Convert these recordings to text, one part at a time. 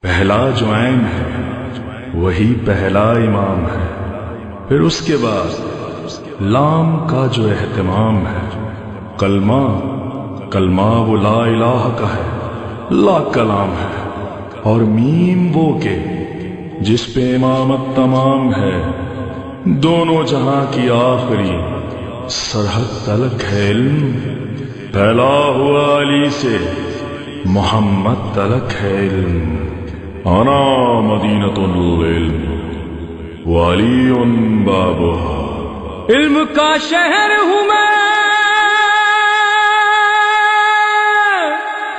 پہلا جو عین ہے وہی پہلا امام ہے، پھر اس کے بعد لام کا جو اہتمام ہے، کلمہ وہ لا الہ کا ہے، لا کلام ہے، اور میم وہ کہ جس پہ امامت تمام ہے، دونوں جہاں کی آخری سرحد تلک ہے علم، پھیلا ہوا علی سے محمد تلک ہے علم، انا مدینۃ العلم وعلی بابها، علم کا شہر ہوں میں،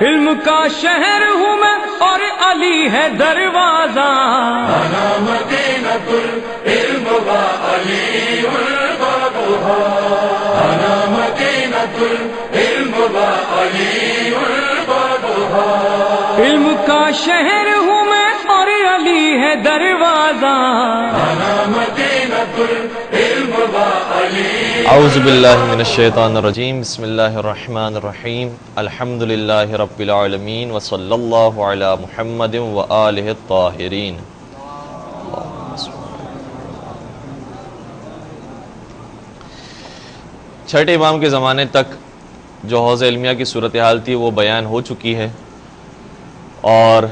علم کا شہر ہوں میں، اور علی ہے دروازہ، انا مدینۃ العلم وعلی بابها، انا مدینۃ العلم وعلی بابها، علم کا شہر ہوں میں اور علی ہے دروازہ، انا مدینۃ العلم وعلی۔ اعوذ باللہ من الشیطان الرجیم، بسم اللہ الرحمن الرحیم، الحمد للہ رب العالمین، وصلی اللہ علی محمد وآلہ الطاہرین۔ چھٹے امام کے زمانے تک جو حوض علمیہ کی صورتحال تھی وہ بیان ہو چکی ہے، اور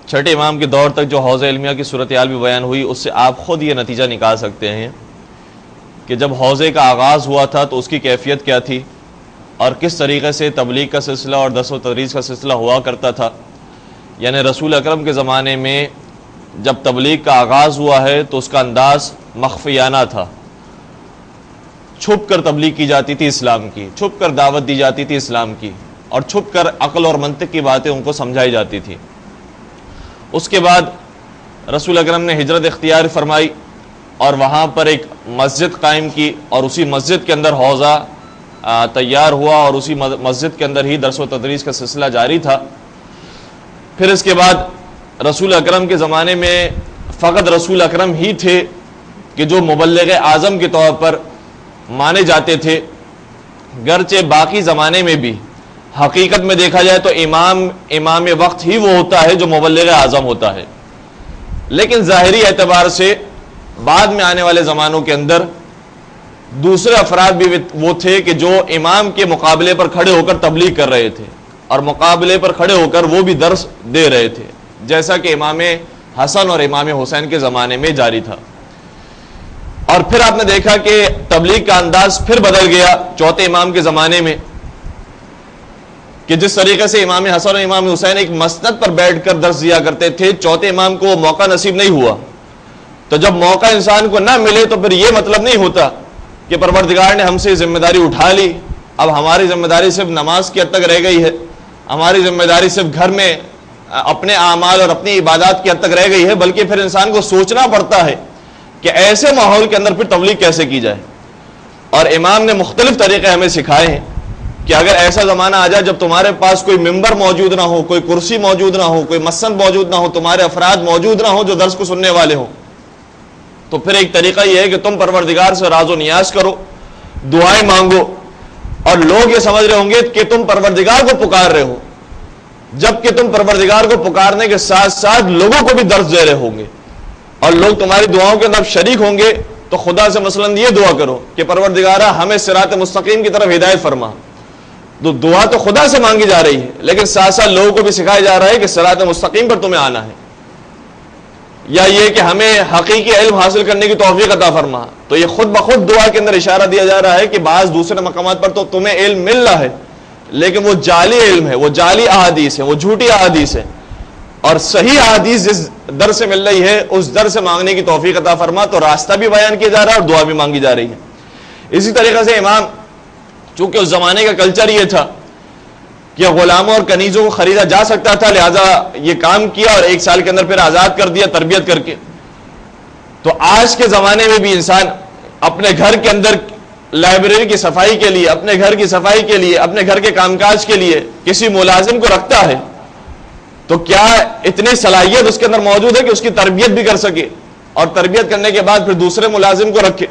چھٹے امام کے دور تک جو حوض علمیہ کی صورتحال بھی بیان ہوئی، اس سے آپ خود یہ نتیجہ نکال سکتے ہیں کہ جب حوضے کا آغاز ہوا تھا تو اس کی کیفیت کیا تھی، اور کس طریقے سے تبلیغ کا سلسلہ اور درس و تدریس کا سلسلہ ہوا کرتا تھا۔ یعنی رسول اکرم کے زمانے میں جب تبلیغ کا آغاز ہوا ہے تو اس کا انداز مخفیانہ تھا، چھپ کر تبلیغ کی جاتی تھی اسلام کی، چھپ کر دعوت دی جاتی تھی اسلام کی، اور چھپ کر عقل اور منطق کی باتیں ان کو سمجھائی جاتی تھی۔ اس کے بعد رسول اکرم نے ہجرت اختیار فرمائی اور وہاں پر ایک مسجد قائم کی، اور اسی مسجد کے اندر حوضہ تیار ہوا، اور اسی مسجد کے اندر ہی درس و تدریس کا سلسلہ جاری تھا۔ پھر اس کے بعد رسول اکرم کے زمانے میں فقط رسول اکرم ہی تھے کہ جو مبلغ اعظم کے طور پر مانے جاتے تھے، گرچہ باقی زمانے میں بھی حقیقت میں دیکھا جائے تو امام وقت ہی وہ ہوتا ہے جو مبلغ اعظم ہوتا ہے، لیکن ظاہری اعتبار سے بعد میں آنے والے زمانوں کے اندر دوسرے افراد بھی وہ تھے کہ جو امام کے مقابلے پر کھڑے ہو کر تبلیغ کر رہے تھے، اور مقابلے پر کھڑے ہو کر وہ بھی درس دے رہے تھے، جیسا کہ امام حسن اور امام حسین کے زمانے میں جاری تھا۔ اور پھر آپ نے دیکھا کہ تبلیغ کا انداز پھر بدل گیا چوتھے امام کے زمانے میں، کہ جس طریقے سے امام حسن اور امام حسین ایک مسند پر بیٹھ کر درس دیا کرتے تھے، چوتھے امام کو موقع نصیب نہیں ہوا۔ تو جب موقع انسان کو نہ ملے تو پھر یہ مطلب نہیں ہوتا کہ پروردگار نے ہم سے ذمہ داری اٹھا لی، اب ہماری ذمہ داری صرف نماز کی حد تک رہ گئی ہے، ہماری ذمہ داری صرف گھر میں اپنے اعمال اور اپنی عبادات کی حد تک رہ گئی ہے، بلکہ پھر انسان کو سوچنا پڑتا ہے کہ ایسے ماحول کے اندر پھر تبلیغ کیسے کی جائے۔ اور امام نے مختلف طریقے ہمیں سکھائے ہیں کہ اگر ایسا زمانہ آ جائے جب تمہارے پاس کوئی ممبر موجود نہ ہو، کوئی کرسی موجود نہ ہو، کوئی مسند موجود نہ ہو، تمہارے افراد موجود نہ ہو جو درس کو سننے والے ہوں، تو پھر ایک طریقہ یہ ہے کہ تم پروردگار سے راز و نیاز کرو، دعائیں مانگو، اور لوگ یہ سمجھ رہے ہوں گے کہ تم پروردگار کو پکار رہے ہو، جبکہ تم پروردگار کو پکارنے کے ساتھ ساتھ لوگوں کو بھی درس دے رہے ہوں گے، اور لوگ تمہاری دعاؤں کے اندر شریک ہوں گے۔ تو خدا سے مثلاً یہ دعا کرو کہ پروردگارہ ہمیں صراط مستقیم کی طرف ہدایت فرما، تو دعا تو خدا سے مانگی جا رہی ہے، لیکن ساتھ ساتھ لوگوں کو بھی سکھایا جا رہا ہے کہ صراط مستقیم پر تمہیں آنا ہے، یا یہ کہ ہمیں حقیقی علم حاصل کرنے کی توفیق عطا فرما۔ تو یہ خود بخود دعا کے اندر اشارہ دیا جا رہا ہے کہ بعض دوسرے مقامات پر تو تمہیں علم مل رہا ہے، لیکن وہ جعلی علم ہے، وہ جعلی احادیث ہے، وہ جھوٹی احادیث ہے، اور صحیح احادیث جس در سے مل رہی ہے اس در سے مانگنے کی توفیق عطا فرما۔ تو راستہ بھی بیان کیا جا رہا ہے اور دعا بھی مانگی جا رہی ہے۔ اسی طریقے سے امام، چونکہ اس زمانے کا کلچر یہ تھا کہ غلاموں اور کنیزوں کو خریدا جا سکتا تھا، لہذا یہ کام کیا اور ایک سال کے اندر پھر آزاد کر دیا تربیت کر کے۔ تو آج کے زمانے میں بھی انسان اپنے گھر کے اندر لائبریری کی صفائی کے لیے، اپنے گھر کی صفائی کے لیے، اپنے گھر کے کام کاج کے لیے کسی ملازم کو رکھتا ہے، تو کیا اتنی صلاحیت اس کے اندر موجود ہے کہ اس کی تربیت بھی کر سکے، اور تربیت کرنے کے بعد پھر دوسرے ملازم کو رکھے؟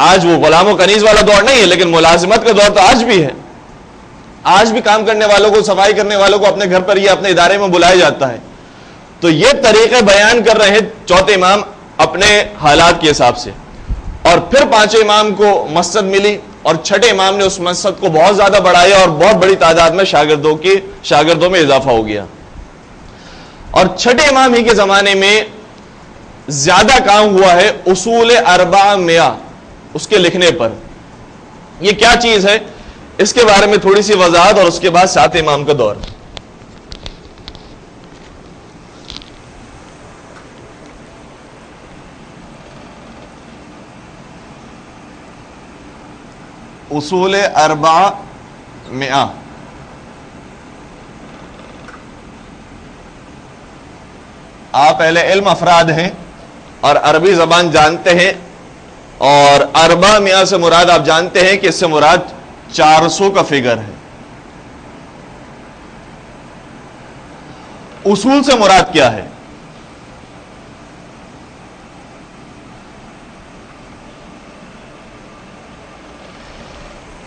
آج وہ غلام و کنیز والا دور نہیں ہے، لیکن ملازمت کا دور تو آج بھی ہے۔ آج بھی کام کرنے والوں کو، صفائی کرنے والوں کو اپنے گھر پر یا اپنے ادارے میں بلایا جاتا ہے، تو یہ طریقے بیان کر رہے ہیں چوتھے امام اپنے حالات کے حساب سے. اور پھر پانچویں امام کو مسجد ملی اور چھٹے امام نے اس مسجد کو بہت زیادہ بڑھایا اور بہت بڑی تعداد میں شاگردوں میں اضافہ ہو گیا. اور چھٹے امام ہی کے زمانے میں زیادہ کام ہوا ہے اصول 400 اس کے لکھنے پر. یہ کیا چیز ہے اس کے بارے میں تھوڑی سی وضاحت اور اس کے بعد 7 امام کا دور. اصول 400 آپ اہل علم افراد ہیں اور عربی زبان جانتے ہیں اور 400 سے مراد آپ جانتے ہیں کہ اس سے مراد 400 کا فگر ہے. اصول سے مراد کیا ہے؟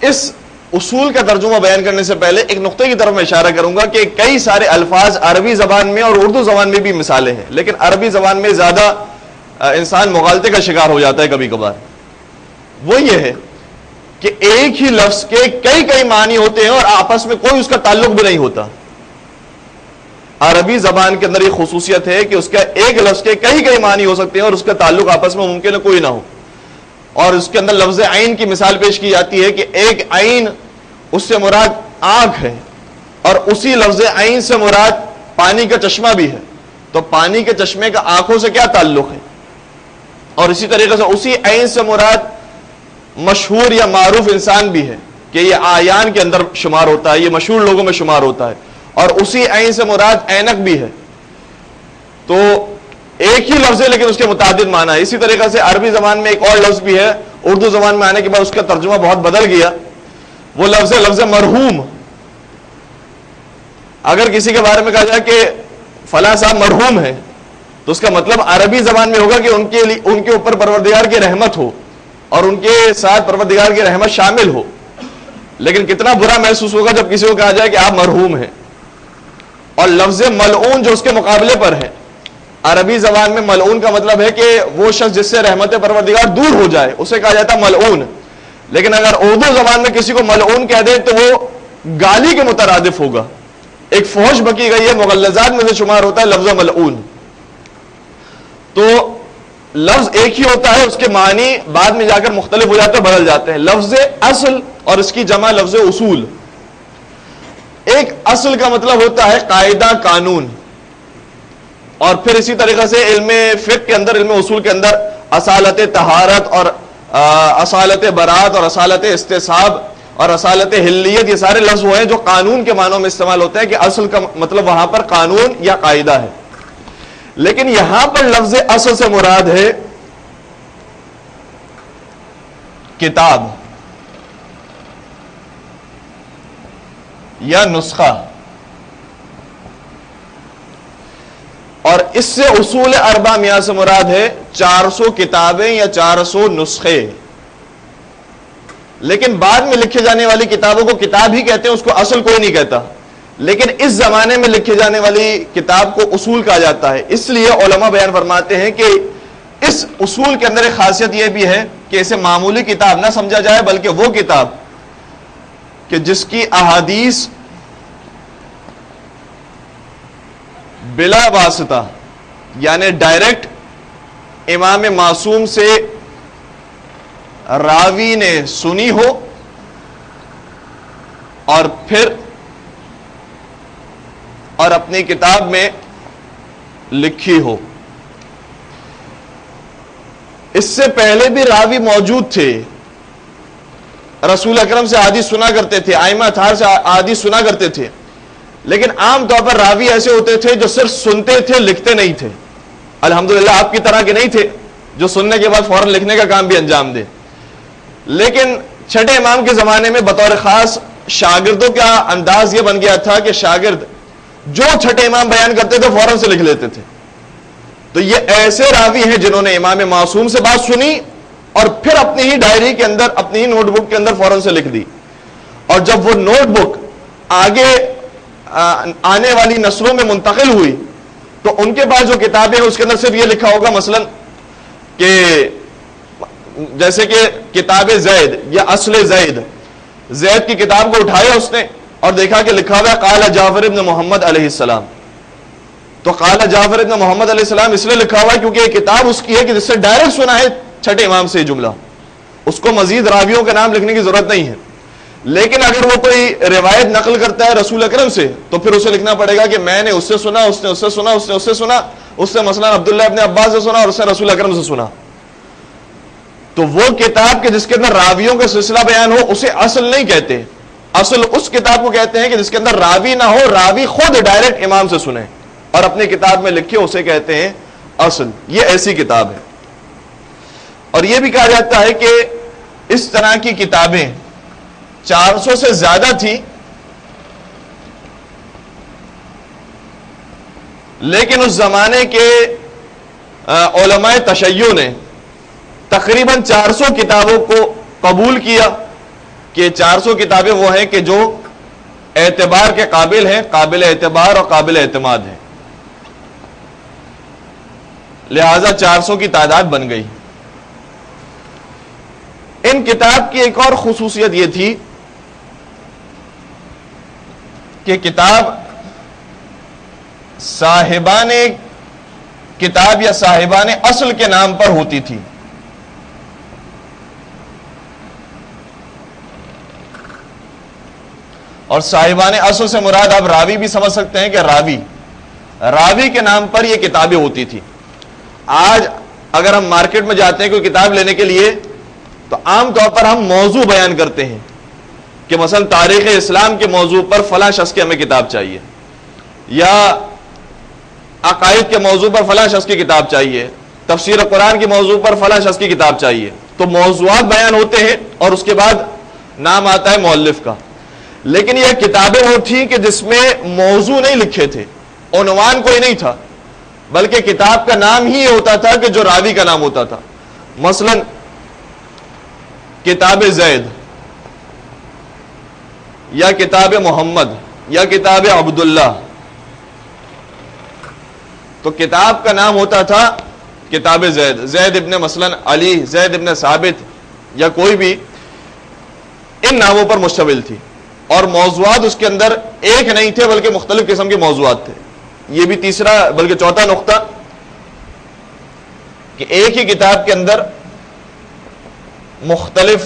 اس اصول کا ترجمہ بیان کرنے سے پہلے ایک نقطے کی طرف میں اشارہ کروں گا کہ کئی سارے الفاظ عربی زبان میں اور اردو زبان میں بھی مثالیں ہیں، لیکن عربی زبان میں زیادہ انسان مغالطے کا شکار ہو جاتا ہے کبھی کبھار. وہ یہ ہے کہ ایک ہی لفظ کے کئی معنی ہوتے ہیں اور آپس میں کوئی اس کا تعلق بھی نہیں ہوتا. عربی زبان کے اندر یہ خصوصیت ہے کہ اس کا ایک لفظ کے کئی معنی ہو سکتے ہیں اور اس کا تعلق آپس میں ممکن ہے کوئی نہ ہو. اور اس کے اندر لفظ عین کی مثال پیش کی جاتی ہے کہ ایک عین اس سے مراد آنکھ ہے اور اسی لفظ عین سے مراد پانی کا چشمہ بھی ہے. تو پانی کے چشمے کا آنکھوں سے کیا تعلق ہے؟ اور اسی طریقے سے اسی عین سے مراد مشہور یا معروف انسان بھی ہے کہ یہ آیان کے اندر شمار ہوتا ہے، یہ مشہور لوگوں میں شمار ہوتا ہے. اور اسی عین سے مراد عینک بھی ہے. تو ایک ہی لفظ ہے لیکن اس کے متعدد معنی ہے. اسی طریقے سے عربی زبان میں ایک اور لفظ بھی ہے، اردو زبان میں آنے کے بعد اس کا ترجمہ بہت بدل گیا. وہ لفظ ہے لفظ مرحوم. اگر کسی کے بارے میں کہا جائے کہ فلاں صاحب مرحوم ہے تو اس کا مطلب عربی زبان میں ہوگا کہ ان کے اوپر پروردگار کی رحمت ہو اور ان کے ساتھ پروردگار کی رحمت شامل ہو. لیکن کتنا برا محسوس ہوگا جب کسی کو کہا جائے کہ آپ مرحوم ہیں. اور لفظ ملعون جو اس کے مقابلے پر ہے، عربی زبان میں ملعون کا مطلب ہے کہ وہ شخص جس سے رحمت پروردگار دور ہو جائے اسے کہا جاتا ہے ملعون. لیکن اگر اردو زبان میں کسی کو ملعون کہہ دے تو وہ گالی کے مترادف ہوگا. ایک فحش بکی گئی ہے، مغلظات میں سے شمار ہوتا ہے لفظ ملعون. تو لفظ ایک ہی ہوتا ہے، اس کے معنی بعد میں جا کر مختلف ہو جاتے ہیں، بدل جاتے ہیں. لفظ اصل اور اس کی جمع لفظ اصول. ایک اصل کا مطلب ہوتا ہے قاعدہ، قانون. اور پھر اسی طریقے سے علم فقہ کے اندر، علم اصول کے اندر اصالت طہارت اور اصالت برات اور اصالت استصحاب اور اصالت حلیت، یہ سارے لفظ وہ ہیں جو قانون کے معنوں میں استعمال ہوتے ہیں کہ اصل کا مطلب وہاں پر قانون یا قاعدہ ہے. لیکن یہاں پر لفظ اصل سے مراد ہے کتاب یا نسخہ. اور اس سے اصول 400 سے مراد ہے 400 کتابیں یا 400 نسخے. لیکن بعد میں لکھے جانے والی کتابوں کو کتاب ہی کہتے ہیں، اس کو اصل کوئی نہیں کہتا. لیکن اس زمانے میں لکھی جانے والی کتاب کو اصول کہا جاتا ہے. اس لیے علماء بیان فرماتے ہیں کہ اس اصول کے اندر ایک خاصیت یہ بھی ہے کہ اسے معمولی کتاب نہ سمجھا جائے، بلکہ وہ کتاب کہ جس کی احادیث بلا واسطہ یعنی ڈائریکٹ امام معصوم سے راوی نے سنی ہو اور پھر اور اپنی کتاب میں لکھی ہو. اس سے پہلے بھی راوی موجود تھے، رسول اکرم سے حدیث سنا کرتے تھے، ائمہ اطہار سے حدیث سنا کرتے تھے. لیکن عام طور پر راوی ایسے ہوتے تھے جو صرف سنتے تھے، لکھتے نہیں تھے. الحمدللہ آپ کی طرح کے نہیں تھے جو سننے کے بعد فوراً لکھنے کا کام بھی انجام دے. لیکن چھٹے امام کے زمانے میں بطور خاص شاگردوں کا انداز یہ بن گیا تھا کہ شاگرد جو چھٹے امام بیان کرتے تھے فوراً سے لکھ لیتے تھے. تو یہ ایسے راوی ہیں جنہوں نے امام معصوم سے بات سنی اور پھر اپنی ہی ڈائری کے اندر، اپنی ہی نوٹ بک کے اندر فوراً سے لکھ دی. اور جب وہ نوٹ بک آگے آنے والی نسلوں میں منتقل ہوئی تو ان کے پاس جو کتابیں ہیں اس کے اندر صرف یہ لکھا ہوگا مثلا کہ جیسے کہ کتاب زید یا اصل زید، زید کی کتاب کو اٹھایا اس نے اور دیکھا کہ لکھا ہوا ہے قال جعفر ابن محمد علیہ السلام. تو قال جعفر ابن محمد علیہ السلام اس لیے لکھا ہوا ہے کیونکہ یہ کتاب اس کی ہے کہ جس سے ڈائریکٹ سنا ہے چھٹے امام سے یہ جملہ، اس کو مزید راویوں کے نام لکھنے کی ضرورت نہیں ہے. لیکن اگر وہ کوئی روایت نقل کرتا ہے رسول اکرم سے تو پھر اسے لکھنا پڑے گا کہ میں نے اس سے سنا، اس نے اس سے سنا، اس نے اس سے سنا، اس سے مثلا عبداللہ ابن عباس سے سنا اور اس نے رسول اکرم سے سنا. تو وہ کتاب کے جس کے اندر راویوں کا سلسلہ بیان ہو اسے اصل نہیں کہتے. اصل اس کتاب کو کہتے ہیں کہ جس کے اندر راوی نہ ہو، راوی خود ڈائریکٹ امام سے سنے اور اپنی کتاب میں لکھے، اسے کہتے ہیں اصل. یہ ایسی کتاب ہے. اور یہ بھی کہا جاتا ہے کہ اس طرح کی کتابیں 400 سے زیادہ تھی، لیکن اس زمانے کے علماء تشیع نے تقریباً 400 کتابوں کو قبول کیا کہ 400 کتابیں وہ ہیں کہ جو اعتبار کے قابل ہیں، قابل اعتبار اور قابل اعتماد ہیں. لہذا 400 کی تعداد بن گئی. ان کتاب کی ایک اور خصوصیت یہ تھی کہ کتاب صاحبان کتاب یا صاحبان اصل کے نام پر ہوتی تھی. اور صاحبان اصل سے مراد آپ راوی بھی سمجھ سکتے ہیں کہ راوی کے نام پر یہ کتابیں ہوتی تھی. آج اگر ہم مارکیٹ میں جاتے ہیں کوئی کتاب لینے کے لیے تو عام طور پر ہم موضوع بیان کرتے ہیں کہ مثلا تاریخ اسلام کے موضوع پر فلاں شخص کی ہمیں کتاب چاہیے، یا عقائد کے موضوع پر فلاں شخص کی کتاب چاہیے، تفسیر قرآن کے موضوع پر فلاں شخص کی کتاب چاہیے. تو موضوعات بیان ہوتے ہیں اور اس کے بعد نام آتا ہے مؤلف کا. لیکن یہ کتابیں وہ تھیں کہ جس میں موضوع نہیں لکھے تھے، عنوان کوئی نہیں تھا، بلکہ کتاب کا نام ہی ہوتا تھا کہ جو راوی کا نام ہوتا تھا. مثلا کتاب زید یا کتاب محمد یا کتاب عبداللہ، تو کتاب کا نام ہوتا تھا کتاب زید، زید ابن مثلا علی، زید ابن ثابت یا کوئی بھی، ان ناموں پر مشتمل تھی. اور موضوعات اس کے اندر ایک نہیں تھے بلکہ مختلف قسم کے موضوعات تھے. یہ بھی تیسرا بلکہ چوتھا نقطہ کہ ایک ہی کتاب کے اندر مختلف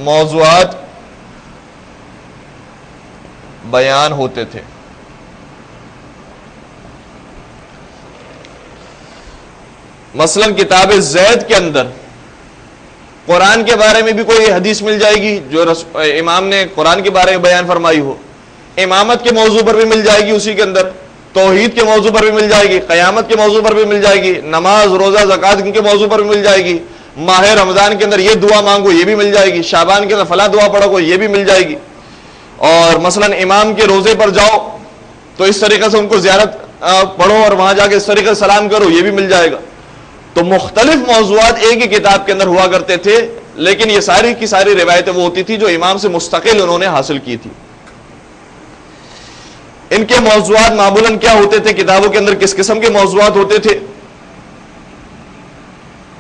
موضوعات بیان ہوتے تھے. مثلا کتاب زید کے اندر قرآن کے بارے میں بھی کوئی حدیث مل جائے گی جو امام نے قرآن کے بارے میں بیان فرمائی ہو، امامت کے موضوع پر بھی مل جائے گی اسی کے اندر، توحید کے موضوع پر بھی مل جائے گی، قیامت کے موضوع پر بھی مل جائے گی، نماز روزہ زکوٰۃ کے موضوع پر بھی مل جائے گی، ماہ رمضان کے اندر یہ دعا مانگو یہ بھی مل جائے گی، شعبان کے اندر فلاں دعا پڑھو کو یہ بھی مل جائے گی، اور مثلا امام کے روزے پر جاؤ تو اس طریقے سے ان کو زیارت پڑھو اور وہاں جا کے اس طریقے سے سلام کرو یہ بھی مل جائے گا. تو مختلف موضوعات ایک ہی کتاب کے اندر ہوا کرتے تھے، لیکن یہ ساری کی ساری روایتیں وہ ہوتی تھی جو امام سے مستقل انہوں نے حاصل کی تھی. ان کے موضوعات معمولاً کیا ہوتے تھے؟ کتابوں کے اندر کس قسم کے موضوعات ہوتے تھے؟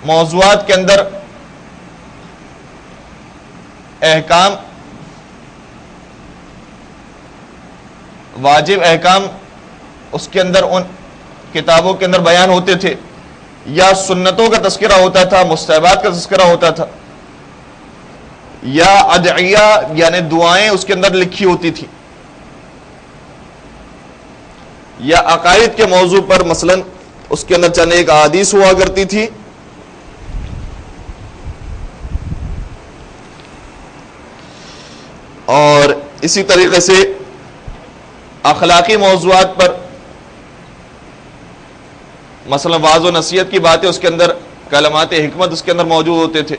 موضوعات کے اندر احکام، واجب احکام اس کے اندر ان کتابوں کے اندر بیان ہوتے تھے، یا سنتوں کا تذکرہ ہوتا تھا، مستحبات کا تذکرہ ہوتا تھا، یا ادعیہ یعنی دعائیں اس کے اندر لکھی ہوتی تھی، یا عقائد کے موضوع پر مثلا اس کے اندر چند ایک احادیث ہوا کرتی تھی، اور اسی طریقے سے اخلاقی موضوعات پر مثلا وعظ و نصیحت کی باتیں اس کے اندر، کلمات حکمت اس کے اندر موجود ہوتے تھے،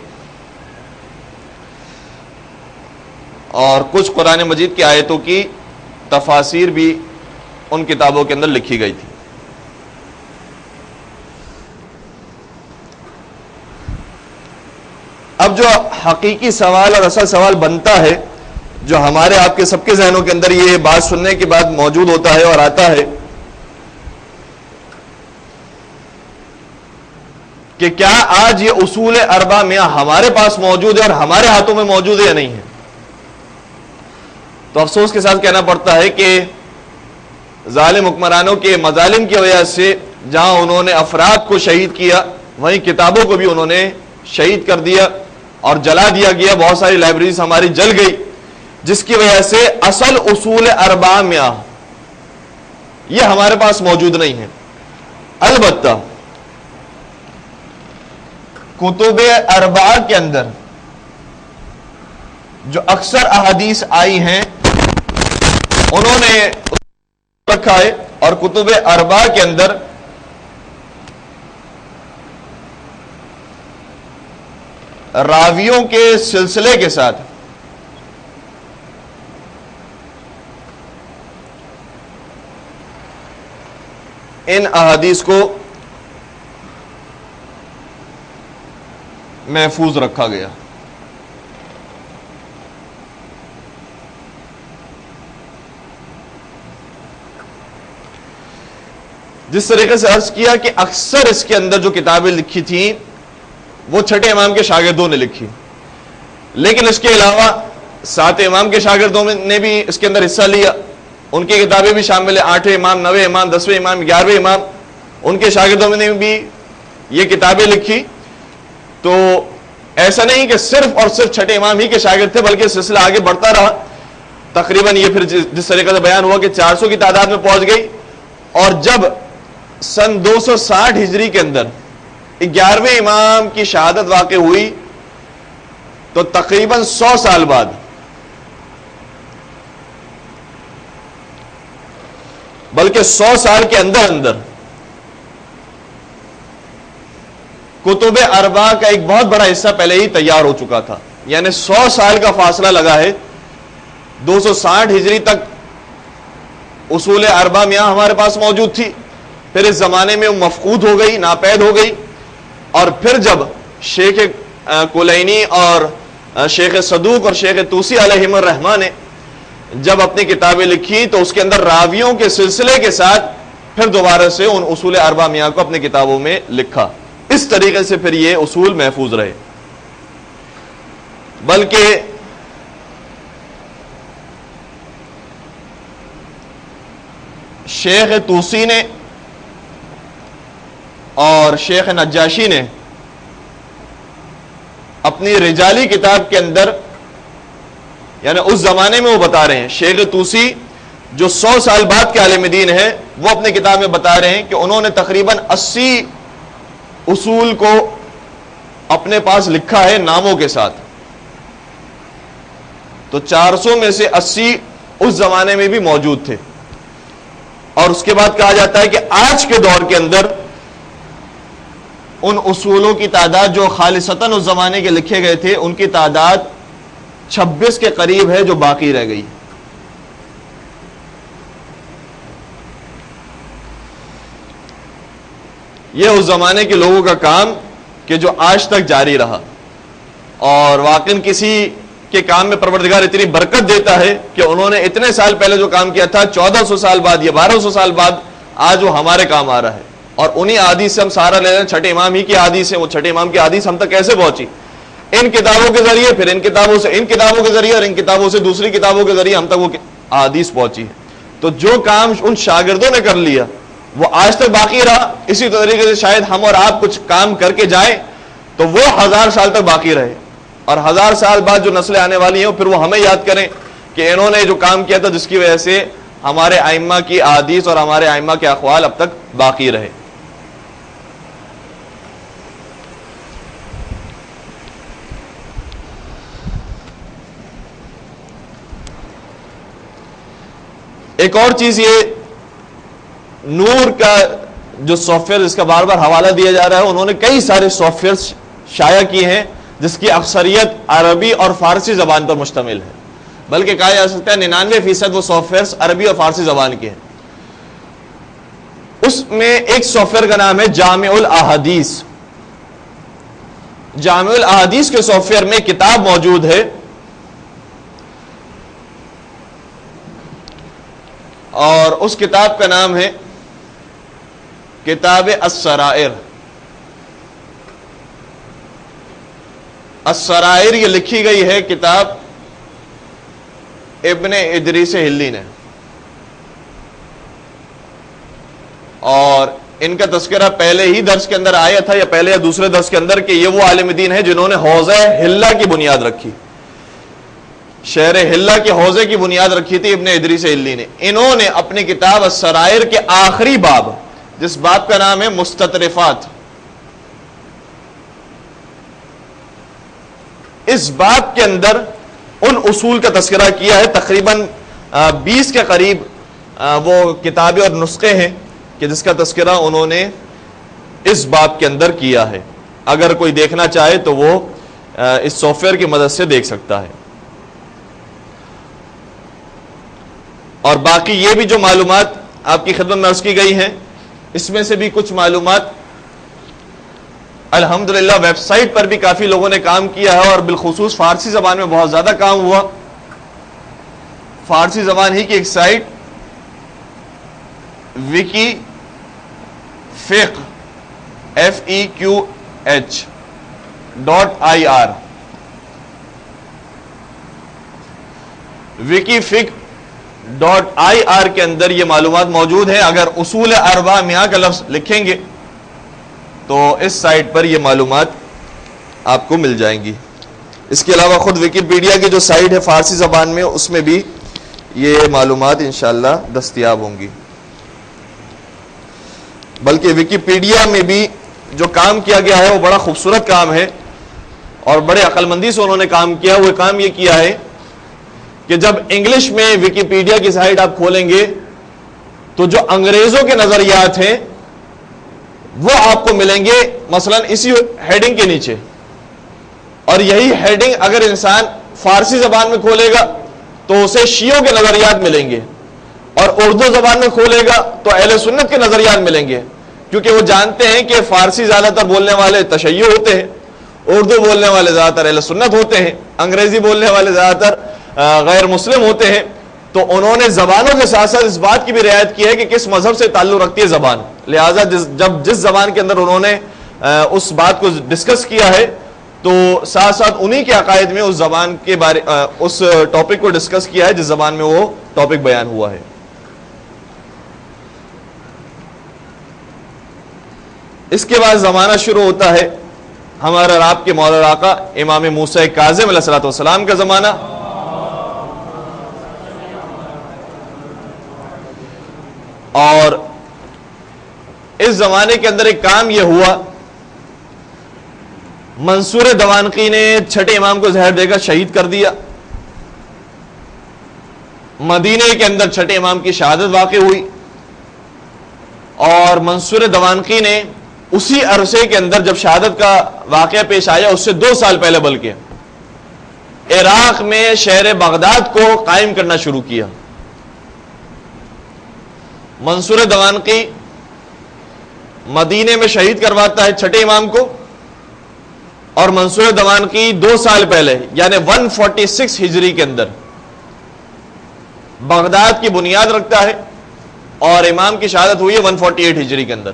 اور کچھ قرآن مجید کی آیتوں کی تفاسیر بھی ان کتابوں کے اندر لکھی گئی تھی. اب جو حقیقی سوال اور اصل سوال بنتا ہے جو ہمارے آپ کے سب کے ذہنوں کے اندر یہ بات سننے کے بعد موجود ہوتا ہے اور آتا ہے کہ کیا آج یہ اصول اربع میں ہمارے پاس موجود ہے اور ہمارے ہاتھوں میں موجود ہے یا نہیں ہے؟ تو افسوس کے ساتھ کہنا پڑتا ہے کہ ظالم حکمرانوں کے مظالم کی وجہ سے جہاں انہوں نے افراد کو شہید کیا وہیں کتابوں کو بھی انہوں نے شہید کر دیا اور جلا دیا گیا. بہت ساری لائبریریز ہماری جل گئی, جس کی وجہ سے اصل اصول اربع میں یہ ہمارے پاس موجود نہیں ہے. البتہ کتب اربعہ کے اندر جو اکثر احادیث آئی ہیں انہوں نے رکھا ہے, اور کتب اربعہ کے اندر راویوں کے سلسلے کے ساتھ ان احادیث کو محفوظ رکھا گیا. جس طریقے سے عرض کیا کہ اکثر اس کے اندر جو کتابیں لکھی تھیں وہ چھٹے امام کے شاگردوں نے لکھی, لیکن اس کے علاوہ ساتویں امام کے شاگردوں نے بھی اس کے اندر حصہ لیا, ان کی کتابیں بھی شامل ہیں. 8ویں امام, 9ویں امام, 10ویں امام, 11ویں امام, ان کے شاگردوں نے بھی یہ کتابیں لکھی. تو ایسا نہیں کہ صرف اور صرف چھٹے امام ہی کے شاگرد تھے, بلکہ سلسلہ آگے بڑھتا رہا. تقریباً یہ پھر جس طریقے سے بیان ہوا کہ 400 کی تعداد میں پہنچ گئی, اور جب سن 260 ہجری کے اندر 11ویں امام کی شہادت واقع ہوئی تو تقریباً 100 سال بعد بلکہ 100 سال کے اندر اندر کتب اربعہ کا ایک بہت بڑا حصہ پہلے ہی تیار ہو چکا تھا. یعنی 100 سال کا فاصلہ لگا ہے. 260 ہجری تک اصول اربعہ میاں ہمارے پاس موجود تھی, پھر اس زمانے میں وہ مفقود ہو گئی, ناپید ہو گئی, اور پھر جب شیخ کلینی اور شیخ صدوق اور شیخ توسی علیہم الرحمہ نے جب اپنی کتابیں لکھی تو اس کے اندر راویوں کے سلسلے کے ساتھ پھر دوبارہ سے ان اصول اربعہ میاں کو اپنی کتابوں میں لکھا. اس طریقے سے پھر یہ اصول محفوظ رہے. بلکہ شیخ توسی نے اور شیخ نجاشی نے اپنی رجالی کتاب کے اندر, یعنی اس زمانے میں وہ بتا رہے ہیں, شیخ توسی جو 100 سال بعد کے عالم دین ہیں, وہ اپنی کتاب میں بتا رہے ہیں کہ انہوں نے تقریباً 80 اصول کو اپنے پاس لکھا ہے ناموں کے ساتھ. تو 400 میں سے 80 اس زمانے میں بھی موجود تھے. اور اس کے بعد کہا جاتا ہے کہ آج کے دور کے اندر ان اصولوں کی تعداد جو خالصتاً اس زمانے کے لکھے گئے تھے ان کی تعداد 26 کے قریب ہے جو باقی رہ گئی. یہ اس زمانے کے لوگوں کا کام کہ جو آج تک جاری رہا, اور واقعاً کسی کے کام میں پروردگار اتنی برکت دیتا ہے کہ انہوں نے اتنے سال پہلے جو کام کیا تھا 1400 سال بعد یا 1200 سال بعد آج وہ ہمارے کام آ رہا ہے. اور انہی احادیث سے ہم سارا لے رہے ہیں. چھٹے امام ہی کی احادیث ہیں, وہ چھٹے امام کی احادیث ہم تک کیسے پہنچی؟ ان کتابوں کے ذریعے, پھر ان کتابوں سے ان کتابوں کے ذریعے, اور ان کتابوں سے دوسری کتابوں کے ذریعے ہم تک وہ احادیث پہنچی ہے. تو جو کام ان شاگردوں نے کر لیا وہ آج تک باقی رہا. اسی طریقے سے شاید ہم اور آپ کچھ کام کر کے جائیں تو وہ 1000 سال تک باقی رہے, اور 1000 سال بعد جو نسلیں آنے والی ہیں پھر وہ ہمیں یاد کریں کہ انہوں نے جو کام کیا تھا جس کی وجہ سے ہمارے ائمہ کی احادیث اور ہمارے ائمہ کے اقوال اب تک باقی رہے. ایک اور چیز, یہ نور کا جو سافٹ ویئر جس کا بار بار حوالہ دیا جا رہا ہے, انہوں نے کئی سارے سافٹ ویئر شائع کیے ہیں جس کی اکثریت عربی اور فارسی زبان پر مشتمل ہے. بلکہ کہا جا سکتا ہے 99% وہ سافٹ ویئر عربی اور فارسی زبان کے ہیں. اس میں ایک سافٹ ویئر کا نام ہے جامع الاحادیث. جامع الاحادیث کے سافٹ ویئر میں کتاب موجود ہے اور اس کتاب کا نام ہے کتاب السرائر. السرائر یہ لکھی گئی ہے کتاب ابن ادریس ہلی نے, اور ان کا تذکرہ پہلے ہی درس کے اندر آیا تھا, یا پہلے یا دوسرے درس کے اندر, کہ یہ وہ عالم دین ہے جنہوں نے حوضہ ہلہ کی بنیاد رکھی, شہر ہلہ کے حوضے کی بنیاد رکھی تھی ابن ادریس ہلی نے. انہوں نے اپنی کتاب السرائر کے آخری باب, جس باب کا نام ہے مستطرفات, اس باب کے اندر ان اصول کا تذکرہ کیا ہے. تقریباً 20 کے قریب وہ کتابیں اور نسخے ہیں کہ جس کا تذکرہ انہوں نے اس باب کے اندر کیا ہے. اگر کوئی دیکھنا چاہے تو وہ اس سافٹ ویئر کی مدد سے دیکھ سکتا ہے. اور باقی یہ بھی جو معلومات آپ کی خدمت میں عرض کی گئی ہیں, اس میں سے بھی کچھ معلومات الحمدللہ ویب سائٹ پر بھی کافی لوگوں نے کام کیا ہے, اور بالخصوص فارسی زبان میں بہت زیادہ کام ہوا. فارسی زبان ہی کی ایک سائٹ وکی فقہ FEQH.IR, وکی فقہ.IR کے اندر یہ معلومات موجود ہیں. اگر اصول اربعہ میاں کا لفظ لکھیں گے تو اس سائٹ پر یہ معلومات آپ کو مل جائیں گی. اس کے علاوہ خود ویکیپیڈیا کی جو سائٹ ہے فارسی زبان میں, اس میں بھی یہ معلومات انشاءاللہ دستیاب ہوں گی. بلکہ ویکیپیڈیا میں بھی جو کام کیا گیا ہے وہ بڑا خوبصورت کام ہے, اور بڑے عقل مندی سے انہوں نے کام کیا. وہ کام یہ کیا ہے کہ جب انگلش میں ویکیپیڈیا کی سائٹ آپ کھولیں گے تو جو انگریزوں کے نظریات ہیں وہ آپ کو ملیں گے مثلا اسی ہیڈنگ کے نیچے, اور یہی ہیڈنگ اگر انسان فارسی زبان میں کھولے گا تو اسے شیعوں کے نظریات ملیں گے, اور اردو زبان میں کھولے گا تو اہل سنت کے نظریات ملیں گے, کیونکہ وہ جانتے ہیں کہ فارسی زیادہ تر بولنے والے تشیع ہوتے ہیں, اردو بولنے والے زیادہ تر اہل سنت ہوتے ہیں, انگریزی بولنے والے زیادہ تر غیر مسلم ہوتے ہیں. تو انہوں نے زبانوں کے ساتھ ساتھ اس بات کی بھی رعایت کی ہے کہ کس مذہب سے تعلق رکھتی ہے زبان. لہٰذا جس زبان کے اندر انہوں نے اس بات کو ڈسکس کیا ہے تو ساتھ ساتھ انہی کے عقائد میں اس زبان کے بارے اس ٹاپک کو ڈسکس کیا ہے جس زبان میں وہ ٹاپک بیان ہوا ہے. اس کے بعد زمانہ شروع ہوتا ہے ہمارا اور آپ کے مولا آقا امام موسیٰ کاظم علیہ الصلوۃ والسلام کا زمانہ. اور اس زمانے کے اندر ایک کام یہ ہوا, منصور دوانقی نے چھٹے امام کو زہر دے کر شہید کر دیا. مدینے کے اندر چھٹے امام کی شہادت واقع ہوئی, اور منصور دوانقی نے اسی عرصے کے اندر جب شہادت کا واقعہ پیش آیا, اس سے 2 سال پہلے بلکہ عراق میں شہر بغداد کو قائم کرنا شروع کیا. منصور دوانقی مدینے میں شہید کرواتا ہے چھٹے امام کو, اور منصور دوانقی 2 سال پہلے یعنی 146 ہجری کے اندر بغداد کی بنیاد رکھتا ہے, اور امام کی شہادت ہوئی ہے 148 ہجری کے اندر.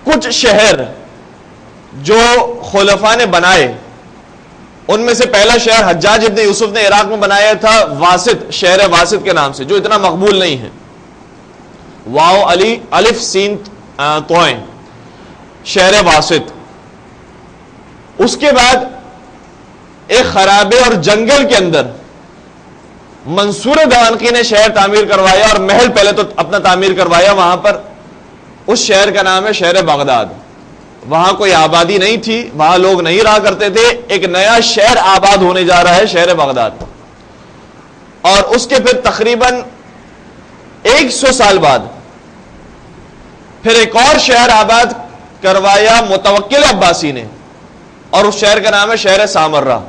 کچھ شہر جو خلفاء نے بنائے ان میں سے پہلا شہر حجاج ابن یوسف نے عراق میں بنایا تھا واسط, شہر واسط کے نام سے, جو اتنا مقبول نہیں ہے. واو علی الف سین توئیں, شہر واسط. اس کے بعد ایک خرابے اور جنگل کے اندر منصور دوانقی نے شہر تعمیر کروایا, اور محل پہلے تو اپنا تعمیر کروایا وہاں پر. اس شہر کا نام ہے شہر بغداد. وہاں کوئی آبادی نہیں تھی, وہاں لوگ نہیں رہا کرتے تھے, ایک نیا شہر آباد ہونے جا رہا ہے, شہر بغداد. اور اس کے پھر تقریباً 100 سال بعد پھر ایک اور شہر آباد کروایا متوکل عباسی نے, اور اس شہر کا نام ہے شہر سامرہ.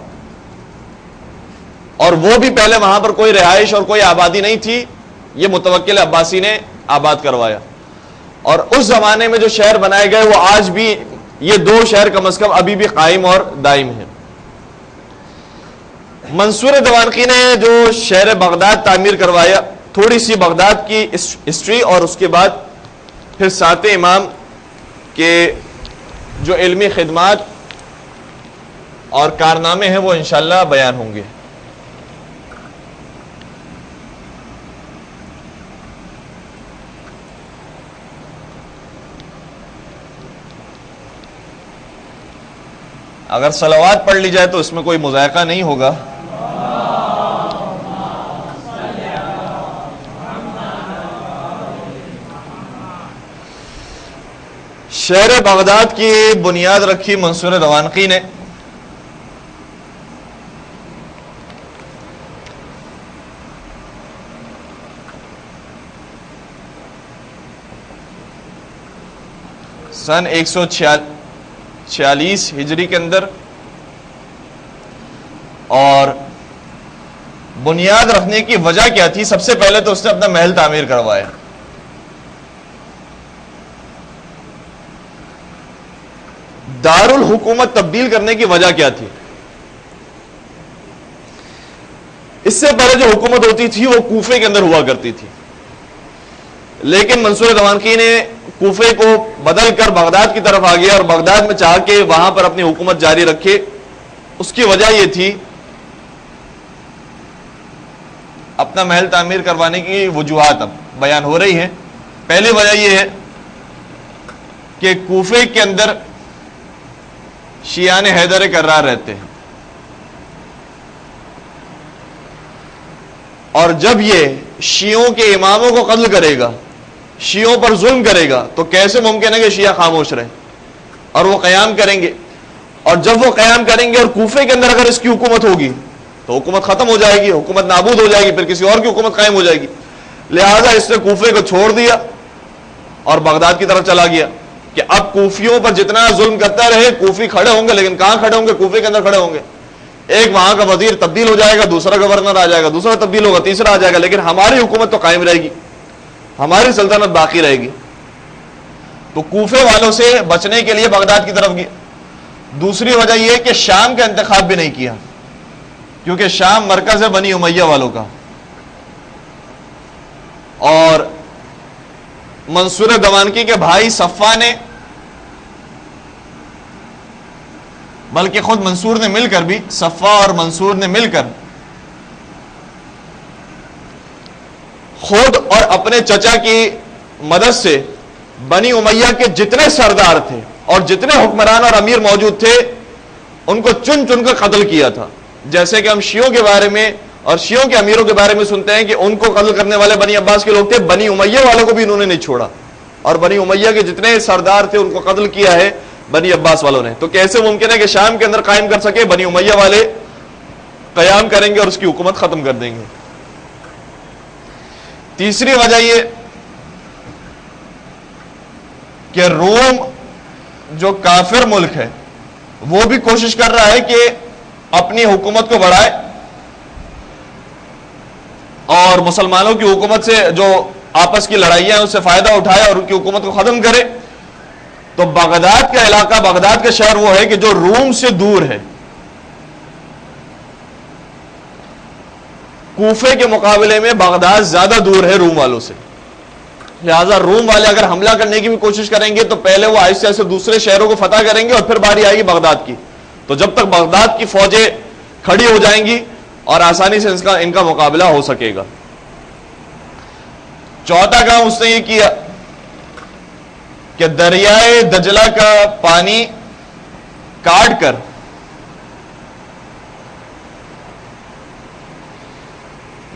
اور وہ بھی پہلے وہاں پر کوئی رہائش اور کوئی آبادی نہیں تھی, یہ متوکل عباسی نے آباد کروایا. اور اس زمانے میں جو شہر بنائے گئے وہ آج بھی یہ 2 شہر کم از کم ابھی بھی قائم اور دائم ہیں. منصور دوانقی نے جو شہر بغداد تعمیر کروایا، تھوڑی سی بغداد کی ہسٹری اور اس کے بعد پھر ساتھ امام کے جو علمی خدمات اور کارنامے ہیں وہ انشاءاللہ بیان ہوں گے۔ اگر صلوات پڑھ لی جائے تو اس میں کوئی مذائقہ نہیں ہوگا۔ شہر بغداد کی بنیاد رکھی منصور دوانقی نے۔ سن 146 ہجری کے اندر، اور بنیاد رکھنے کی وجہ کیا تھی؟ سب سے پہلے تو اس نے اپنا محل تعمیر کروایا۔ دارالحکومت تبدیل کرنے کی وجہ کیا تھی؟ اس سے پہلے جو حکومت ہوتی تھی وہ کوفے کے اندر ہوا کرتی تھی، لیکن منصور دوانقی نے کوفے کو بدل کر بغداد کی طرف آ گیا اور بغداد میں چاہ کے وہاں پر اپنی حکومت جاری رکھے۔ اس کی وجہ یہ تھی، اپنا محل تعمیر کروانے کی وجوہات اب بیان ہو رہی ہیں۔ پہلی وجہ یہ ہے کہ کوفے کے اندر شیعان حیدر کرار رہتے ہیں، اور جب یہ شیعوں کے اماموں کو قتل کرے گا، شیعوں پر ظلم کرے گا، تو کیسے ممکن ہے کہ شیعہ خاموش رہیں؟ اور وہ قیام کریں گے، اور جب وہ قیام کریں گے اور کوفے کے اندر اگر اس کی حکومت ہوگی تو حکومت ختم ہو جائے گی، حکومت نابود ہو جائے گی، پھر کسی اور کی حکومت قائم ہو جائے گی۔ لہذا اس نے کوفے کو چھوڑ دیا اور بغداد کی طرف چلا گیا کہ اب کوفیوں پر جتنا ظلم کرتا رہے، کوفی کھڑے ہوں گے، لیکن کہاں کھڑے ہوں گے؟ کوفے کے اندر کھڑے ہوں گے۔ ایک وہاں کا وزیر تبدیل ہو جائے گا، دوسرا گورنر آ جائے گا، دوسرا تبدیل ہوگا، تیسرا آ جائے گا، لیکن ہماری حکومت تو قائم رہے گی، ہماری سلطنت باقی رہے گی۔ تو کوفے والوں سے بچنے کے لیے بغداد کی طرف گیا۔ دوسری وجہ یہ کہ شام کا انتخاب بھی نہیں کیا، کیونکہ شام مرکز ہے بنی امیہ والوں کا، اور منصور دوانقی کے بھائی صفا نے، بلکہ خود منصور نے مل کر بھی، صفا اور منصور نے مل کر خود اور اپنے چچا کی مدد سے بنی امیہ کے جتنے سردار تھے اور جتنے حکمران اور امیر موجود تھے ان کو چن چن کر قتل کیا تھا۔ جیسے کہ ہم شیعوں کے بارے میں اور شیعوں کے امیروں کے بارے میں سنتے ہیں کہ ان کو قتل کرنے والے بنی عباس کے لوگ تھے، بنی امیہ والوں کو بھی انہوں نے نہیں چھوڑا، اور بنی امیہ کے جتنے سردار تھے ان کو قتل کیا ہے بنی عباس والوں نے۔ تو کیسے ممکن ہے کہ شام کے اندر قائم کر سکے؟ بنی امیہ والے قیام کریں گے اور اس کی حکومت ختم کر دیں گے۔ تیسری وجہ یہ کہ روم جو کافر ملک ہے وہ بھی کوشش کر رہا ہے کہ اپنی حکومت کو بڑھائے اور مسلمانوں کی حکومت سے جو آپس کی لڑائیاں ہیں اس سے فائدہ اٹھائے اور ان کی حکومت کو ختم کرے۔ تو بغداد کا علاقہ، بغداد کا شہر وہ ہے کہ جو روم سے دور ہے، کوفے کے مقابلے میں بغداد زیادہ دور ہے روم والوں سے۔ لہذا روم والے اگر حملہ کرنے کی بھی کوشش کریں گے تو پہلے وہ آہستہ آہستہ دوسرے شہروں کو فتح کریں گے اور پھر باری آئے گی بغداد کی۔ تو جب تک بغداد کی فوجیں کھڑی ہو جائیں گی اور آسانی سے ان کا مقابلہ ہو سکے گا۔ چوتھا کام اس نے یہ کیا کہ دریائے دجلہ کا پانی کاٹ کر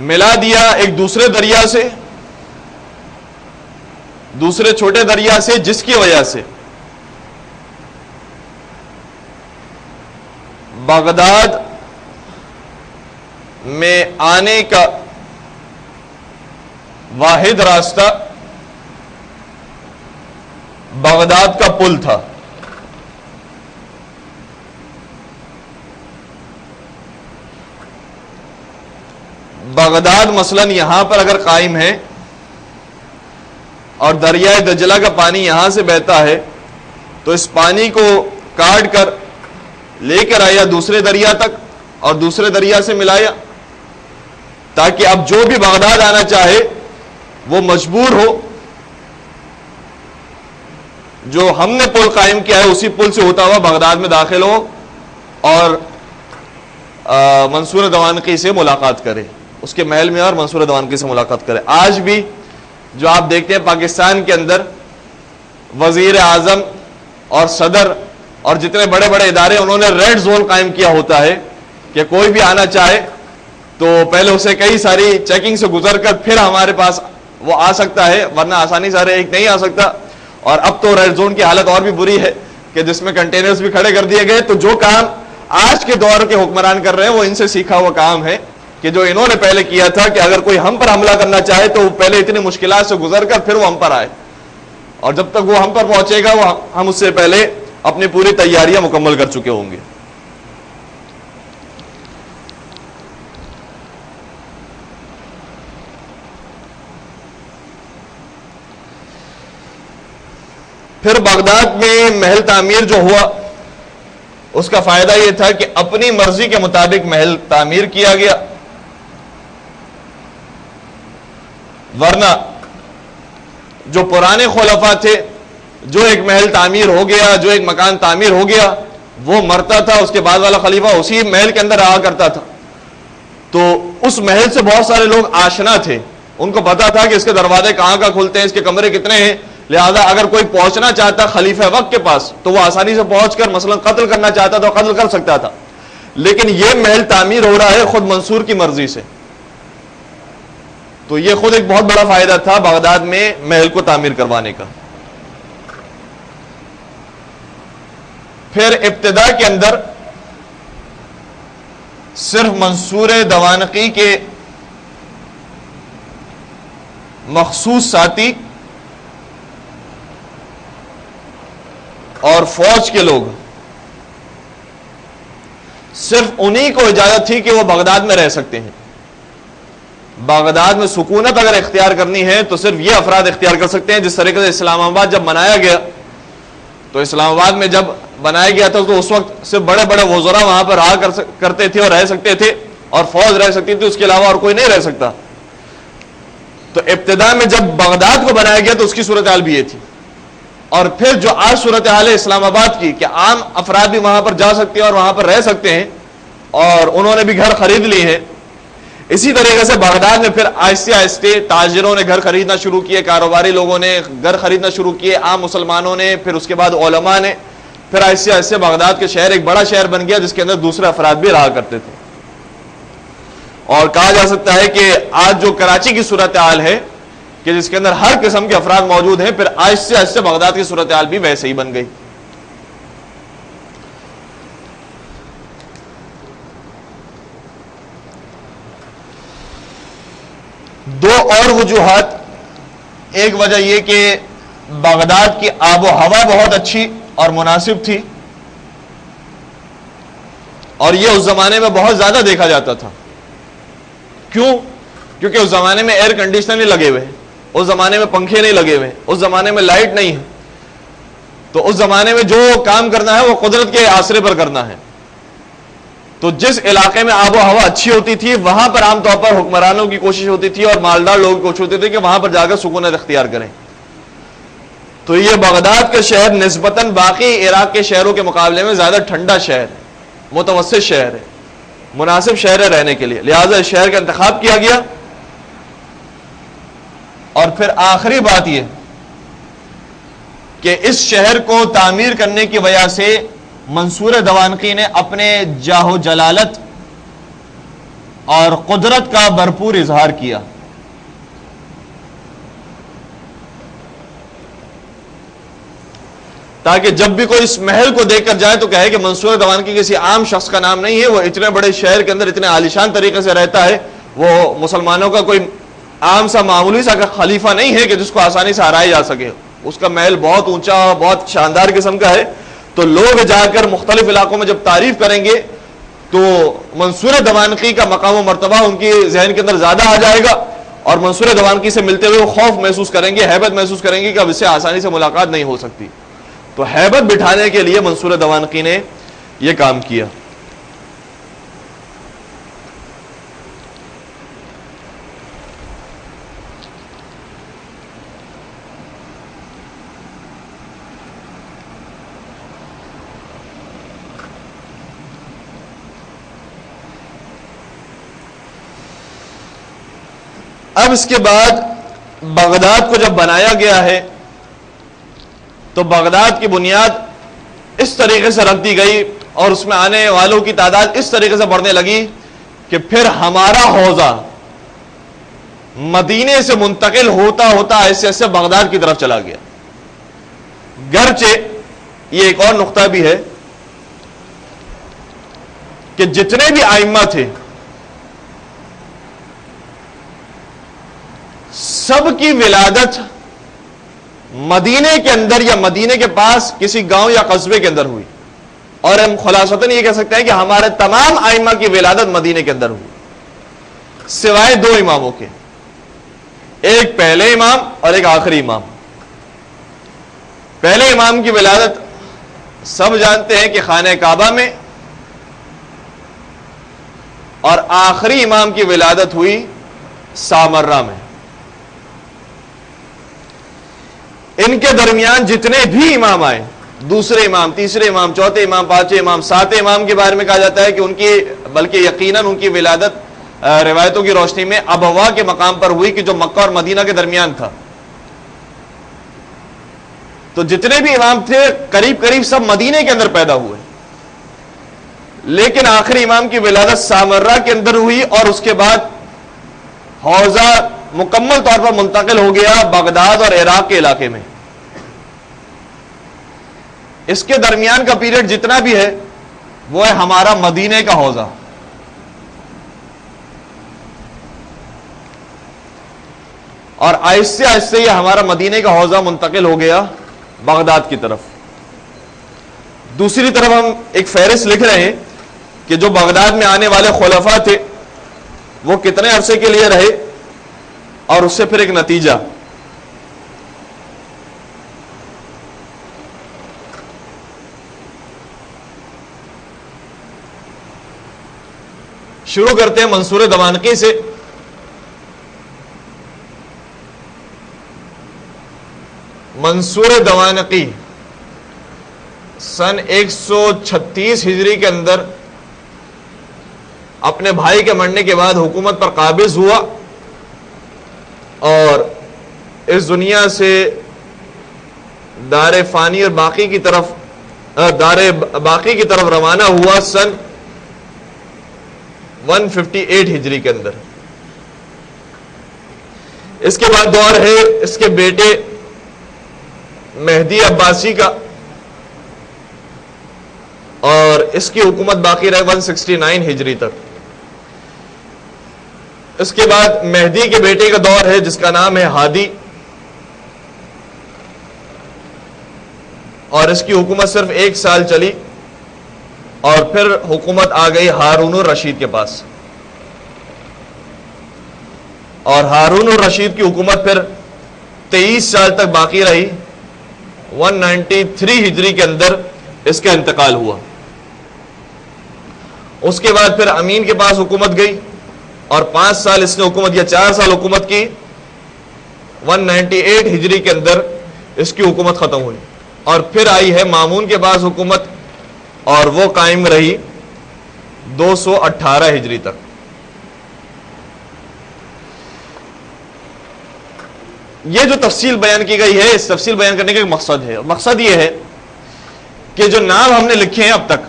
ملا دیا ایک دوسرے دریا سے، دوسرے چھوٹے دریا سے، جس کی وجہ سے بغداد میں آنے کا واحد راستہ بغداد کا پل تھا۔ بغداد مثلاً یہاں پر اگر قائم ہے اور دریائے دجلہ کا پانی یہاں سے بہتا ہے تو اس پانی کو کاٹ کر لے کر آیا دوسرے دریا تک، اور دوسرے دریا سے ملایا، تاکہ اب جو بھی بغداد آنا چاہے وہ مجبور ہو، جو ہم نے پل قائم کیا ہے اسی پل سے ہوتا ہوا بغداد میں داخل ہو اور منصور دوانقی سے ملاقات کرے، اس کے محل میں اور منصور دوانقی سے ملاقات کرے۔ آج بھی جو آپ دیکھتے ہیں پاکستان کے اندر وزیر اعظم اور صدر اور جتنے بڑے بڑے ادارے، انہوں نے ریڈ زون قائم کیا ہوتا ہے کہ کوئی بھی آنا چاہے تو پہلے اسے کئی ساری چیکنگ سے گزر کر پھر ہمارے پاس وہ آ سکتا ہے، ورنہ آسانی سے ہر ایک نہیں آ سکتا۔ اور اب تو ریڈ زون کی حالت اور بھی بری ہے کہ جس میں کنٹینرز بھی کھڑے کر دیے گئے۔ تو جو کام آج کے دور کے حکمران کر رہے ہیں وہ ان سے سیکھا ہوا کام ہے کہ جو انہوں نے پہلے کیا تھا کہ اگر کوئی ہم پر حملہ کرنا چاہے تو وہ پہلے اتنی مشکلات سے گزر کر پھر وہ ہم پر آئے، اور جب تک وہ ہم پر پہنچے گا وہ ہم اس سے پہلے اپنی پوری تیاریاں مکمل کر چکے ہوں گے۔ پھر بغداد میں محل تعمیر جو ہوا اس کا فائدہ یہ تھا کہ اپنی مرضی کے مطابق محل تعمیر کیا گیا، ورنہ جو پرانے خلفاء تھے، جو ایک محل تعمیر ہو گیا، جو ایک مکان تعمیر ہو گیا، وہ مرتا تھا، اس کے بعد والا خلیفہ اسی محل کے اندر رہا کرتا تھا، تو اس محل سے بہت سارے لوگ آشنا تھے، ان کو پتا تھا کہ اس کے دروازے کہاں کا کھلتے ہیں، اس کے کمرے کتنے ہیں، لہذا اگر کوئی پہنچنا چاہتا خلیفہ وقت کے پاس تو وہ آسانی سے پہنچ کر مثلا قتل کرنا چاہتا تو قتل کر سکتا تھا۔ لیکن یہ محل تعمیر ہو رہا ہے خود منصور کی مرضی سے، تو یہ خود ایک بہت بڑا فائدہ تھا بغداد میں محل کو تعمیر کروانے کا۔ پھر ابتدا کے اندر صرف منصور دوانقی کے مخصوص ساتھی اور فوج کے لوگ، صرف انہی کو اجازت تھی کہ وہ بغداد میں رہ سکتے ہیں۔ بغداد میں سکونت اگر اختیار کرنی ہے تو صرف یہ افراد اختیار کر سکتے ہیں۔ جس طریقے سے اسلام آباد جب بنایا گیا تو اسلام آباد میں جب بنایا گیا تھا تو اس وقت صرف بڑے بڑے وزراء وہاں پر رہا کرتے تھے اور رہ سکتے تھے، اور فوج رہ سکتی تھی، اس کے علاوہ اور کوئی نہیں رہ سکتا۔ تو ابتدا میں جب بغداد کو بنایا گیا تو اس کی صورتحال بھی یہ تھی، اور پھر جو آج صورتحال ہے اسلام آباد کی کہ عام افراد بھی وہاں پر جا سکتے ہیں اور وہاں پر رہ سکتے ہیں، اور انہوں نے بھی گھر خرید لی ہے۔ اسی طریقے سے بغداد میں پھر آہستہ آہستہ تاجروں نے گھر خریدنا شروع کیے، کاروباری لوگوں نے گھر خریدنا شروع کیے، عام مسلمانوں نے، پھر اس کے بعد علماء نے، پھر آہستہ آہستہ بغداد کے شہر ایک بڑا شہر بن گیا جس کے اندر دوسرے افراد بھی رہا کرتے تھے۔ اور کہا جا سکتا ہے کہ آج جو کراچی کی صورتحال ہے کہ جس کے اندر ہر قسم کے افراد موجود ہیں، پھر آہستہ آہستہ بغداد کی صورتحال بھی ویسے ہی بن گئی۔ دو اور وجوہات، ایک وجہ یہ کہ بغداد کی آب و ہوا بہت اچھی اور مناسب تھی، اور یہ اس زمانے میں بہت زیادہ دیکھا جاتا تھا۔ کیوں؟ کیونکہ اس زمانے میں ایئر کنڈیشنر نہیں لگے ہوئے، اس زمانے میں پنکھے نہیں لگے ہوئے، اس زمانے میں لائٹ نہیں ہے، تو اس زمانے میں جو کام کرنا ہے وہ قدرت کے آسرے پر کرنا ہے۔ تو جس علاقے میں آب و ہوا اچھی ہوتی تھی وہاں پر عام طور پر حکمرانوں کی کوشش ہوتی تھی اور مالدار لوگوں کی کوشش ہوتی تھی کہ وہاں پر جا کر سکونت اختیار کریں۔ تو یہ بغداد کا شہر نسبتاً باقی عراق کے شہروں کے مقابلے میں زیادہ ٹھنڈا شہر ہے، متوسط شہر ہے، مناسب شہر ہے رہنے کے لیے، لہٰذا اس شہر کا انتخاب کیا گیا۔ اور پھر آخری بات یہ کہ اس شہر کو تعمیر کرنے کی وجہ سے منصور دوانقی نے اپنے جاہ و جلالت اور قدرت کا بھرپور اظہار کیا۔ تاکہ جب بھی کوئی اس محل کو دیکھ کر جائے تو کہے کہ منصور دوانقی کسی عام شخص کا نام نہیں ہے، وہ اتنے بڑے شہر کے اندر اتنے عالیشان طریقے سے رہتا ہے، وہ مسلمانوں کا کوئی عام سا معمولی سا خلیفہ نہیں ہے کہ جس کو آسانی سے ہرایا جا سکے، اس کا محل بہت اونچا، بہت شاندار قسم کا ہے۔ تو لوگ جا کر مختلف علاقوں میں جب تعریف کریں گے تو منصور دوانقی کا مقام و مرتبہ ان کی ذہن کے اندر زیادہ آ جائے گا، اور منصور دوانقی سے ملتے ہوئے وہ خوف محسوس کریں گے، ہیبت محسوس کریں گے کہ اب اس سے آسانی سے ملاقات نہیں ہو سکتی۔ تو ہیبت بٹھانے کے لیے منصور دوانقی نے یہ کام کیا۔ اب اس کے بعد بغداد کو جب بنایا گیا ہے تو بغداد کی بنیاد اس طریقے سے رکھ دی گئی اور اس میں آنے والوں کی تعداد اس طریقے سے بڑھنے لگی کہ پھر ہمارا حوزہ مدینے سے منتقل ہوتا ہوتا ایسے ایسے بغداد کی طرف چلا گیا. گرچہ یہ ایک اور نقطہ بھی ہے کہ جتنے بھی ائمہ تھے سب کی ولادت مدینے کے اندر یا مدینے کے پاس کسی گاؤں یا قصبے کے اندر ہوئی, اور ہم خلاصتاً یہ کہہ سکتے ہیں کہ ہمارے تمام ائمہ کی ولادت مدینے کے اندر ہوئی سوائے دو اماموں کے, ایک پہلے امام اور ایک آخری امام. پہلے امام کی ولادت سب جانتے ہیں کہ خانہ کعبہ میں, اور آخری امام کی ولادت ہوئی سامرہ میں. ان کے درمیان جتنے بھی امام آئے, دوسرے امام, تیسرے امام, چوتھے امام, پانچویں امام, ساتویں امام کے بارے میں کہا جاتا ہے کہ ان کی, بلکہ یقیناً ان کی ولادت روایتوں کی روشنی میں ابوا کے مقام پر ہوئی کہ جو مکہ اور مدینہ کے درمیان تھا. تو جتنے بھی امام تھے قریب قریب سب مدینے کے اندر پیدا ہوئے, لیکن آخری امام کی ولادت سامرہ کے اندر ہوئی اور اس کے بعد حوزہ مکمل طور پر منتقل ہو گیا بغداد اور عراق کے علاقے میں. اس کے درمیان کا پیریڈ جتنا بھی ہے وہ ہے ہمارا مدینے کا حوزہ. اور آہستہ آہستہ یہ ہمارا مدینے کا حوزہ منتقل ہو گیا بغداد کی طرف. دوسری طرف ہم ایک فہرست لکھ رہے ہیں کہ جو بغداد میں آنے والے خلفاء تھے وہ کتنے عرصے کے لیے رہے, اور اس سے پھر ایک نتیجہ. شروع کرتے ہیں منصور دوانقی سے. منصور دوانقی سن 136 ہجری کے اندر اپنے بھائی کے مرنے کے بعد حکومت پر قابض ہوا اور اس دنیا سے دار فانی اور باقی کی طرف روانہ ہوا سن 158 ہجری کے اندر. اس کے بعد دور ہے اس کے بیٹے مہدی عباسی کا, اور اس کی حکومت باقی رہے 169 ہجری تک. اس کے بعد مہدی کے بیٹے کا دور ہے جس کا نام ہے ہادی, اور اس کی حکومت صرف 1 سال چلی اور پھر حکومت آ گئی ہارون الرشید کے پاس, اور ہارون الرشید کی حکومت پھر 23 سال تک باقی رہی. 193 ہجری کے اندر اس کا انتقال ہوا. اس کے بعد پھر امین کے پاس حکومت گئی اور 5 سال اس نے حکومت یا 4 سال حکومت کی. 198 ہجری کے اندر اس کی حکومت ختم ہوئی, اور پھر آئی ہے مامون کے پاس حکومت اور وہ قائم رہی 218 ہجری تک. یہ جو تفصیل بیان کی گئی ہے, اس تفصیل بیان کرنے کا ایک مقصد ہے. مقصد یہ ہے کہ جو نام ہم نے لکھے ہیں اب تک,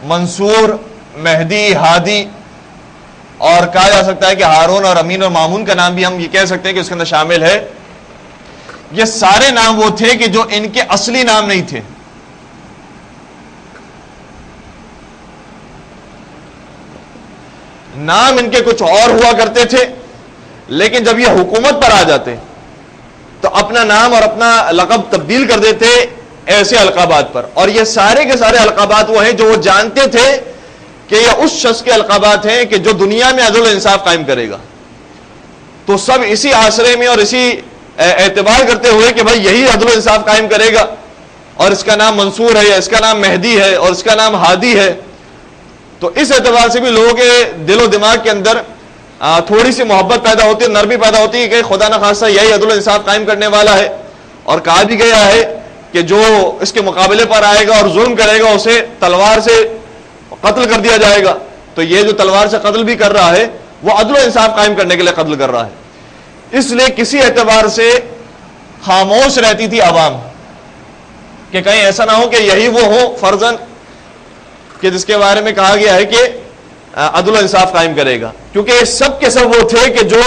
منصور, مہدی, ہادی, اور کہا جا سکتا ہے کہ ہارون اور امین اور مامون کا نام بھی ہم یہ کہہ سکتے ہیں کہ اس کے اندر شامل ہے, یہ سارے نام وہ تھے کہ جو ان کے اصلی نام نہیں تھے. نام ان کے کچھ اور ہوا کرتے تھے, لیکن جب یہ حکومت پر آ جاتے تو اپنا نام اور اپنا لقب تبدیل کر دیتے ایسے القابات پر. اور یہ سارے کے سارے القابات وہ ہیں جو وہ جانتے تھے کہ یہ اس شخص کے القابات ہیں کہ جو دنیا میں عدل و انصاف قائم کرے گا. تو سب اسی آسرے میں اور اسی اعتبار کرتے ہوئے کہ بھائی یہی عدل و انصاف قائم کرے گا, اور اس کا نام منصور ہے, یا اس کا نام مہدی ہے, اور اس کا نام ہادی ہے. تو اس اعتبار سے بھی لوگوں کے دل و دماغ کے اندر تھوڑی سی محبت پیدا ہوتی ہے, نرمی پیدا ہوتی ہے کہ خدا نخواستہ یہی عدل و انصاف قائم کرنے والا ہے. اور کہا بھی گیا ہے کہ جو اس کے مقابلے پر آئے گا اور ظلم کرے گا اسے تلوار سے قتل کر دیا جائے گا. تو یہ جو تلوار سے قتل بھی کر رہا ہے وہ عدل و انصاف قائم کرنے کے لیے قتل کر رہا ہے. اس لیے کسی اعتبار سے خاموش رہتی تھی عوام کہ کہیں ایسا نہ ہو کہ یہی وہ ہو فرزن کہ جس کے بارے میں کہا گیا ہے کہ عدل و انصاف قائم کرے گا، کیونکہ سب کے سب وہ تھے کہ جو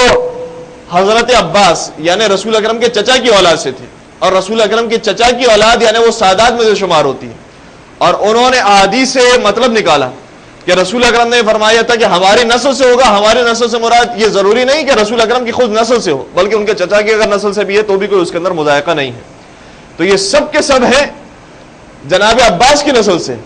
حضرت عباس یعنی رسول اکرم کے چچا کی اولاد سے تھے، اور رسول اکرم کے چچا کی اولاد یعنی وہ سادات میں سے شمار ہوتی ہے، اور انہوں نے احادیث سے مطلب نکالا کہ رسول اکرم نے فرمایا تھا کہ ہماری نسل سے ہوگا، ہماری نسل سے مراد یہ ضروری نہیں کہ رسول اکرم کی خود نسل سے ہو، بلکہ ان کے چچا کی اگر نسل سے بھی ہے تو بھی کوئی اس کے اندر مذائقہ نہیں ہے۔ تو یہ سب کے سب ہیں جناب عباس کی نسل سے،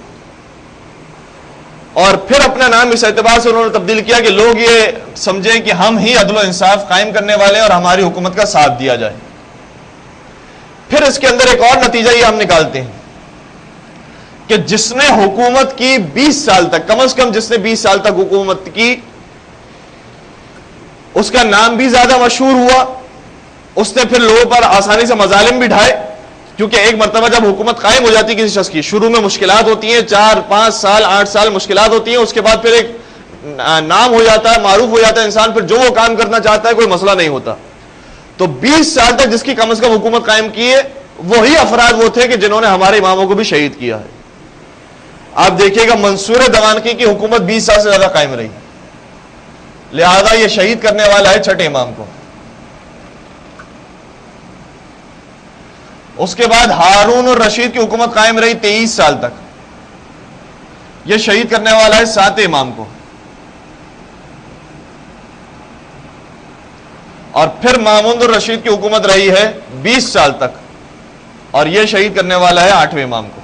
اور پھر اپنا نام اس اعتبار سے انہوں نے تبدیل کیا کہ لوگ یہ سمجھیں کہ ہم ہی عدل و انصاف قائم کرنے والے ہیں اور ہماری حکومت کا ساتھ دیا جائے۔ پھر اس کے اندر ایک اور نتیجہ یہ ہم نکالتے ہیں کہ جس نے حکومت کی 20 سال تک، کم از کم جس نے 20 سال تک حکومت کی، اس کا نام بھی زیادہ مشہور ہوا، اس نے پھر لوگوں پر آسانی سے مظالم بھی ڈھائے، کیونکہ ایک مرتبہ جب حکومت قائم ہو جاتی ہے کسی شخص کی، شروع میں مشکلات ہوتی ہیں، 4 5 سال 8 سال مشکلات ہوتی ہیں، اس کے بعد پھر ایک نام ہو جاتا ہے، معروف ہو جاتا ہے انسان، پھر جو وہ کام کرنا چاہتا ہے کوئی مسئلہ نہیں ہوتا۔ تو 20 سال تک جس کی کم از کم حکومت قائم کی ہے، وہی افراد وہ تھے کہ جنہوں نے ہمارے اماموں کو بھی شہید کیا ہے۔ آپ دیکھیے گا منصور دوانقی کی حکومت 20 سال سے زیادہ قائم رہی، لہذا یہ شہید کرنے والا ہے چھٹے امام کو۔ اس کے بعد ہارون الرشید کی حکومت قائم رہی 23 سال تک، یہ شہید کرنے والا ہے 7 امام کو۔ اور پھر مامون الرشید کی حکومت رہی ہے 20 سال تک، اور یہ شہید کرنے والا ہے 8ویں امام کو۔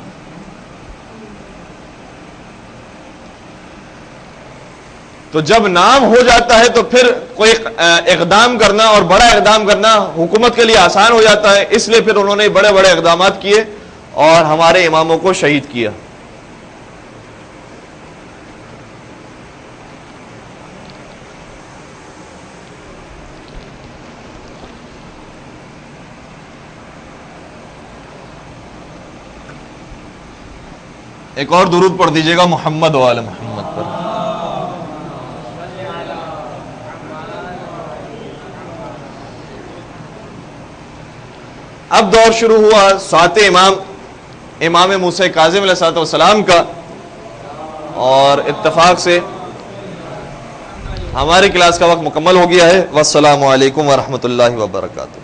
تو جب نام ہو جاتا ہے تو پھر کوئی اقدام کرنا اور بڑا اقدام کرنا حکومت کے لیے آسان ہو جاتا ہے، اس لیے پھر انہوں نے بڑے بڑے اقدامات کیے اور ہمارے اماموں کو شہید کیا۔ ایک اور درود پڑھ دیجیے گا محمد و آل محمد پر۔ اب دور شروع ہوا 7 امام، امام موسیٰ کاظم علیہ السلام کا، اور اتفاق سے ہماری کلاس کا وقت مکمل ہو گیا ہے۔ والسلام علیکم ورحمۃ اللہ وبرکاتہ۔